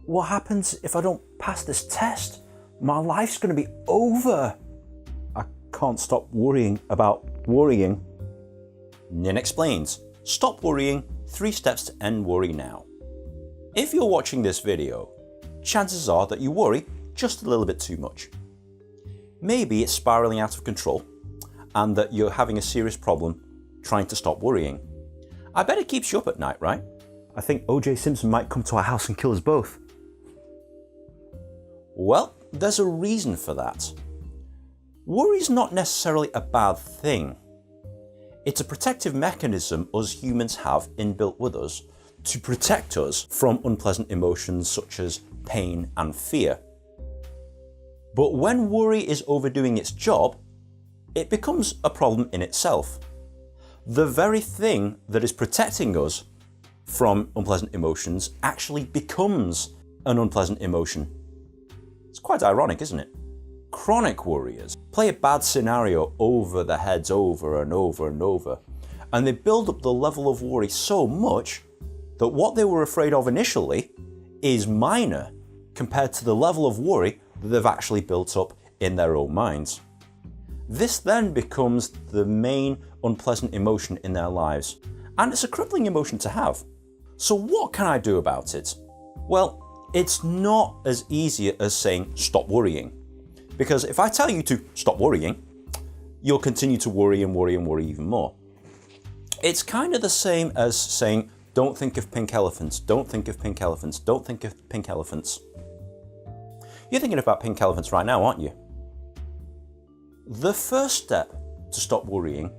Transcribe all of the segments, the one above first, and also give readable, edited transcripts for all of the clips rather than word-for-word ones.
What happens if I don't pass this test? My life's going to be over. I can't stop worrying about worrying. Nin explains, stop worrying, 3 steps to end worry now. If you're watching this video, chances are that you worry just a little bit too much. Maybe it's spiraling out of control and that you're having a serious problem trying to stop worrying. I bet it keeps you up at night, right? I think O.J. Simpson might come to our house and kill us both. Well, there's a reason for that. Worry's not necessarily a bad thing. It's a protective mechanism us humans have inbuilt with us to protect us from unpleasant emotions such as pain and fear. But when worry is overdoing its job, it becomes a problem in itself. The very thing that is protecting us from unpleasant emotions actually becomes an unpleasant emotion. It's quite ironic, isn't it? Chronic worriers play a bad scenario over their heads over and over and over, and they build up the level of worry so much that what they were afraid of initially is minor compared to the level of worry that they've actually built up in their own minds. This then becomes the main unpleasant emotion in their lives, and it's a crippling emotion to have. So what can I do about it? Well, it's not as easy as saying stop worrying, because if I tell you to stop worrying, you'll continue to worry and worry and worry even more. It's kind of the same as saying don't think of pink elephants, don't think of pink elephants, don't think of pink elephants. You're thinking about pink elephants right now, aren't you? The first step to stop worrying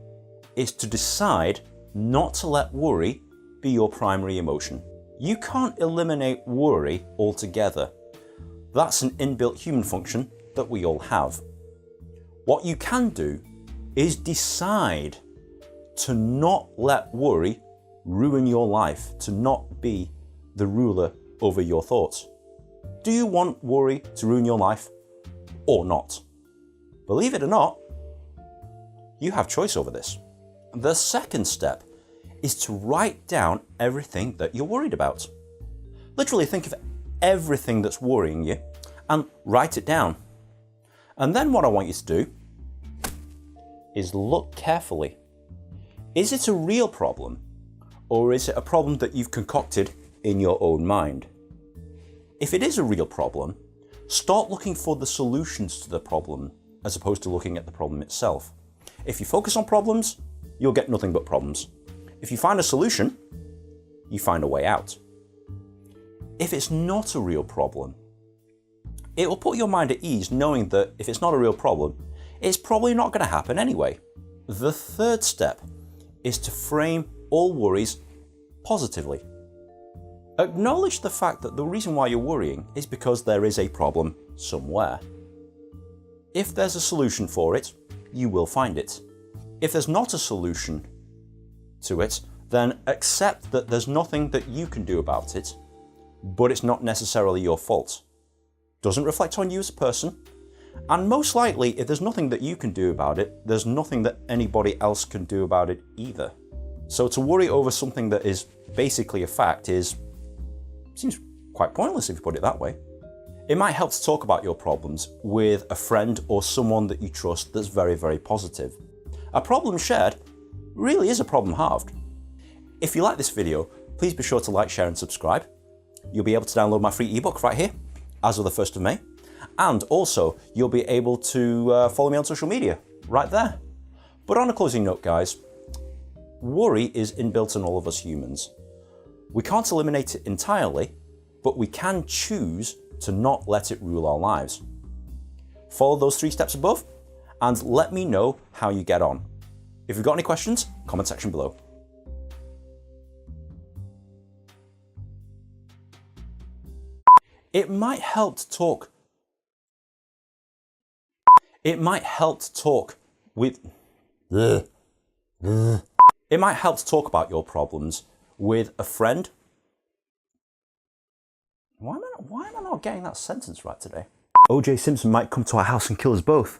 is to decide not to let worry be your primary emotion. You can't eliminate worry altogether. That's an inbuilt human function that we all have. What you can do is decide to not let worry ruin your life, to not be the ruler over your thoughts. Do you want worry to ruin your life or not? Believe it or not, you have choice over this. The second step is to write down everything that you're worried about. Literally think of everything that's worrying you and write it down. And then what I want you to do is look carefully. Is it a real problem, or is it a problem that you've concocted in your own mind? If it is a real problem, start looking for the solutions to the problem as opposed to looking at the problem itself. If you focus on problems, you'll get nothing but problems. If you find a solution, you find a way out. If it's not a real problem, it will put your mind at ease knowing that if it's not a real problem, it's probably not going to happen anyway. The third step is to frame all worries positively. Acknowledge the fact that the reason why you're worrying is because there is a problem somewhere. If there's a solution for it, you will find it. If there's not a solution to it, then accept that there's nothing that you can do about it, but it's not necessarily your fault. Doesn't reflect on you as a person, and most likely if there's nothing that you can do about it, there's nothing that anybody else can do about it either. So to worry over something that is basically a fact seems quite pointless if you put it that way. It might help to talk about your problems with a friend or someone that you trust that's very, very positive. A problem shared really is a problem halved. If you like this video, please be sure to like, share and subscribe. You'll be able to download my free ebook right here as of the 1st of May. And also you'll be able to follow me on social media right there. But on a closing note, guys, worry is inbuilt in all of us humans. We can't eliminate it entirely, but we can choose to not let it rule our lives. Follow those 3 steps above and let me know how you get on. If you've got any questions, comment section below. It might help to talk. It might help to talk with. It might help to talk about your problems with a friend. Why am I not getting that sentence right today? O.J. Simpson might come to our house and kill us both.